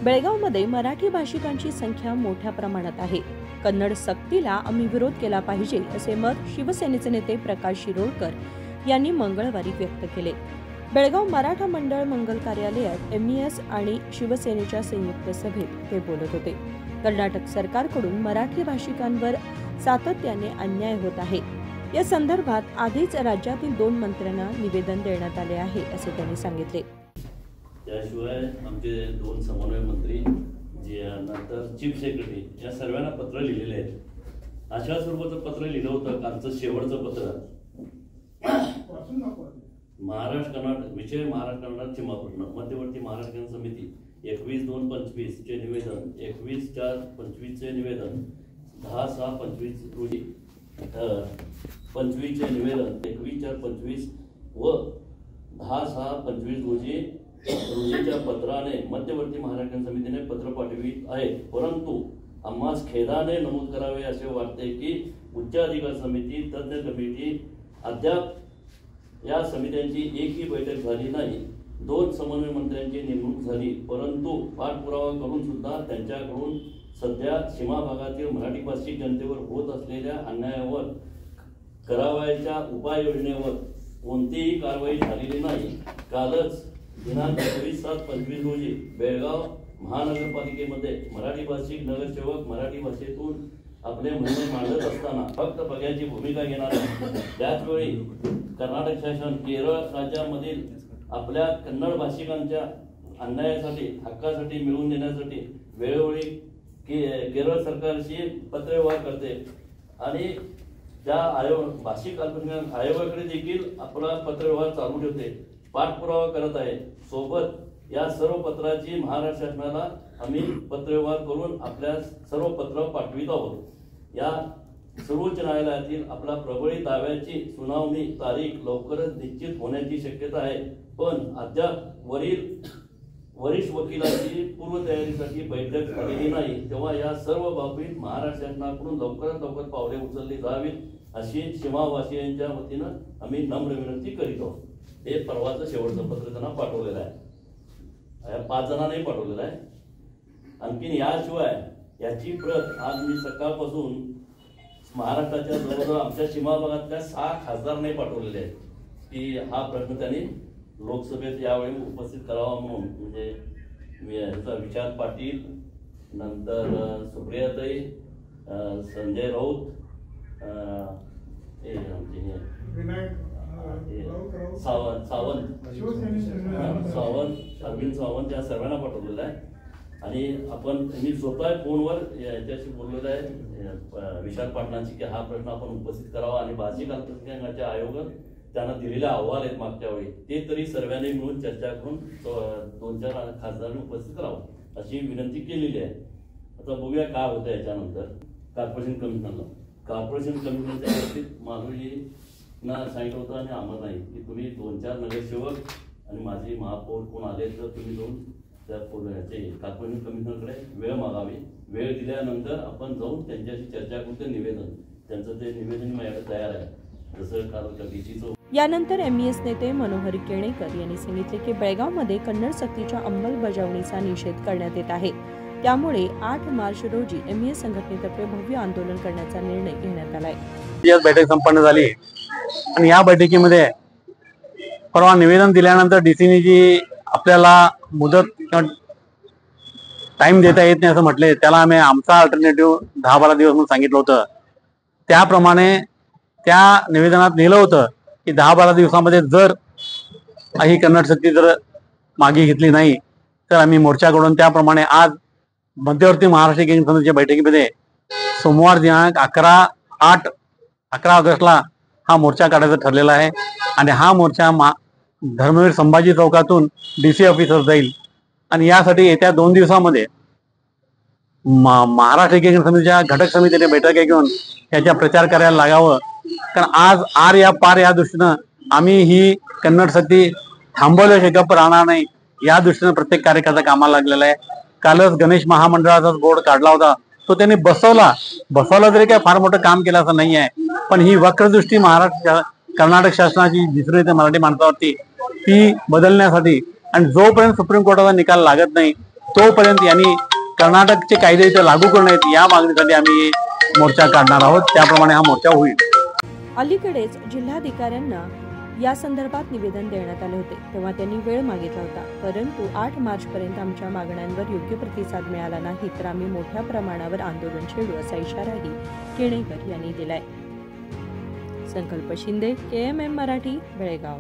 बेळगावमध्ये मराठी भाषिकांची संख्या मोठ्या प्रमाणात आहे. कन्नड सक्तीला आम्ही विरोध केला पाहिजे असे मत शिवसेनेचे नेते प्रकाश शिरोडकर यांनी मंगळवारी व्यक्त केले. बेळगाव मराठा मंडळ मंगल कार्यालयात MES आणि शिवसेनेच्या संयुक्त सभेत ते बोलत होते. कर्नाटक सरकारकडून मराठी भाषिकांवर सातत्याने अन्याय होत आहे. या संदर्भात आधीच राज्यातील 2 मंत्र्यांना निवेदन देण्यात आले आहे असे त्यांनी सांगितले. त्याशिवाय आमचे 2 समन्वय मंत्री जे नंतर चीफ सेक्रेटरी या सर्वांना पत्र लिहिलेले आहेत. अशा स्वरूपाचं पत्र लिहिलं होतं. कालचं शेवटचं पत्र महाराष्ट्र कर्नाटक विषय महाराष्ट्र कर्नाटक सीमाप्रश्न मध्यवर्ती महाराष्ट्र समिती 21/2/25 चे निवेदन 21/4/25 चे निवेदन 10/6/25 रोजी 25 चे निवेदन 21/4/25 व 10/6/25 रोजीच्या पत्राने मध्यवर्ती महाराष्ट्र समितीने पत्र पाठवित आहे. परंतु आम्हास खेदाने नमूद करावे असे वाटते की उच्च अधिकार समिती तज्ञ कमिटी अद्याप या समित्यांची एकही बैठक झाली नाही. 2 समन्वय मंत्र्यांची नेमणूक झाली, परंतु पाठपुरावा करून सुद्धा त्यांच्याकडून सध्या सीमा भागातील मराठी भाषिक जनतेवर होत असलेल्या अन्यायावर करावयाच्या उपाययोजनेवर कोणतीही कारवाई झालेली नाही. कालच दिनांक 24/7/25 रोजी बेळगाव महानगरपालिकेमध्ये मराठी भाषिक नगरसेवक मराठी भाषेतून आपले म्हणणे मांडत असताना फक्त बघ्याची भूमिका घेणार त्याचवेळी कर्नाटक शासन केरळ राज्यामधील आपल्या कन्नड भाषिकांच्या अन्यायासाठी हक्कासाठी मिळवून देण्यासाठी वेळोवेळी केरळ सरकारशी पत्रव्यवहार करते आणि त्या भाषिक अल्पसंख्याक आयोगाकडे देखील आपला पत्रव्यवहार चालू ठेवते, पाठपुरावा करत आहे. सोबत या सर्व पत्राची महाराष्ट्र शासनाला आम्ही पत्रव्यवहार करून आपल्या सर्व पत्र पाठवित आहोत. या सर्वोच्च न्यायालयातील आपला प्रबळी दाव्याची सुनावणी तारीख लवकरच निश्चित होण्याची शक्यता आहे. पण अद्याप वरिष्ठ वकिलांची पूर्वतयारीसाठी बैठक झालेली नाही. तेव्हा या सर्व बाबतीत महाराष्ट्र शासनाकडून लवकरात लवकर पावले उचलली जावीत अशी सीमावासियांच्या वतीनं आम्ही नम्र विनंती करीत आहोत. हे परवाचं शेवटचं पत्र त्यांना पाठवलेलं आहे. 5 जणांनाही पाठवलेलं आहे. आणखीन याशिवाय याची प्रत आज मी सकाळपासून महाराष्ट्राच्या जवळजवळ आमच्या सीमा भागातल्या 6 खासदारांनी पाठवलेले आहेत की हा प्रश्न त्यांनी लोकसभेत यावेळी उपस्थित करावा म्हणून. म्हणजे विशाल पाटील, नंतर सुप्रियाताई, संजय राऊत, अरविंद सावंत या सर्वांना पाठवलेलं आहे. आणि मी स्वतः फोनवर याच्याशी बोललेलं आहे विशाल पाटलांची की हा प्रश्न आपण उपस्थित करावा आणि भाषिक अल्पसंख्याकांच्या आयोगात त्यांना दिलेले अहवाल आहेत मागच्या वेळी ते तरी सर्वांनी मिळून चर्चा करून 2-4 खासदारांनी उपस्थित करावं अशी विनंती केलेली आहे. आता बघूया काय होतं याच्यानंतर. कॉर्पोरेशन कमिशनच्या बाबतीत माधुरींना सांगितलं होतं आणि आम्हाला नाही की तुम्ही 2-4 नगरसेवक आणि माझी महापौर कोण आले तर तुम्ही जाऊन त्या कॉर्पोरेशन कमिशनरकडे वेळ मागावी. वेळ दिल्यानंतर आपण जाऊन त्यांच्याशी चर्चा करून ते निवेदन माझ्याकडे तयार आहे. जसं काल यानंतर MES नेते मनोहर केणेकर यांनी सांगितले की बेळगावमध्ये कन्नड सक्तीच्या अंमलबजावणीचा निषेध करण्यात येत आहे. त्यामुळे 8 मार्च रोजी MES संघटनेतर्फे भव्य आंदोलन करण्याचा निर्णय घेण्यात आलाय. बैठक संपन्न झाली आणि या बैठकीमध्ये परवा निवेदन दिल्यानंतर DCने जी आपल्याला मुदत टाइम देता येत नाही असं म्हटले, त्याला आम्ही आमचा अल्टरनेटिव्ह 10-12 दिवस म्हणून सांगितलं होतं. त्याप्रमाणे त्या निवेदनात लिहिलं होतं की 10-12 दिवसामध्ये जर ही कन्नड सक्ती जर मागे घेतली नाही तर आम्ही मोर्चाकडून त्याप्रमाणे आज मध्यवर्ती महाराष्ट्र एकीकरण समितीच्या बैठकीमध्ये सोमवार दिनांक 11 ऑगस्टला हा मोर्चा काढायचा ठरलेला आहे. आणि हा मोर्चा धर्मवीर संभाजी चौकातून DC ऑफिसवर जाईल. आणि यासाठी येत्या 2 दिवसामध्ये महाराष्ट्र एकीकरण समितीच्या घटक समितीने बैठक घेऊन याच्या प्रचार करायला लागावं. कारण आज आर या पार या दृष्टीनं आम्ही ही कन्नड सक्ती थांबवल्याशिवाय गप्प राहणार नाही या दृष्टीनं प्रत्येक कार्यकर्ता कामाला लागलेला आहे. कालच गणेश महामंडळाचा बोर्ड काढला होता, तो त्यांनी बसवला तरी काय फार मोठं काम केलं असं नाही आहे. पण ही वक्रदृष्टी कर्नाटक शासनाची दिसून येते मराठी माणसावरती ती बदलण्यासाठी आणि जोपर्यंत सुप्रीम कोर्टाचा निकाल लागत नाही तोपर्यंत यांनी कर्नाटकचे कायदे इथे लागू करण्यात या मागणीसाठी आम्ही मोर्चा काढणार आहोत. त्याप्रमाणे हा मोर्चा होईल. अलीकडेच जिल्हाधिकाऱ्यांना या संदर्भात निवेदन देण्यात आले होते, तेव्हा त्यांनी वेळ मागितला होता. परंतु 8 मार्चपर्यंत आमच्या मागण्यांवर योग्य प्रतिसाद मिळाला नाही तर आम्ही मोठ्या प्रमाणावर आंदोलन छेडू असा इशाराही केणेकर यांनी दिलाय. संकल्प शिंदे, KMM मराठी, बेळगाव.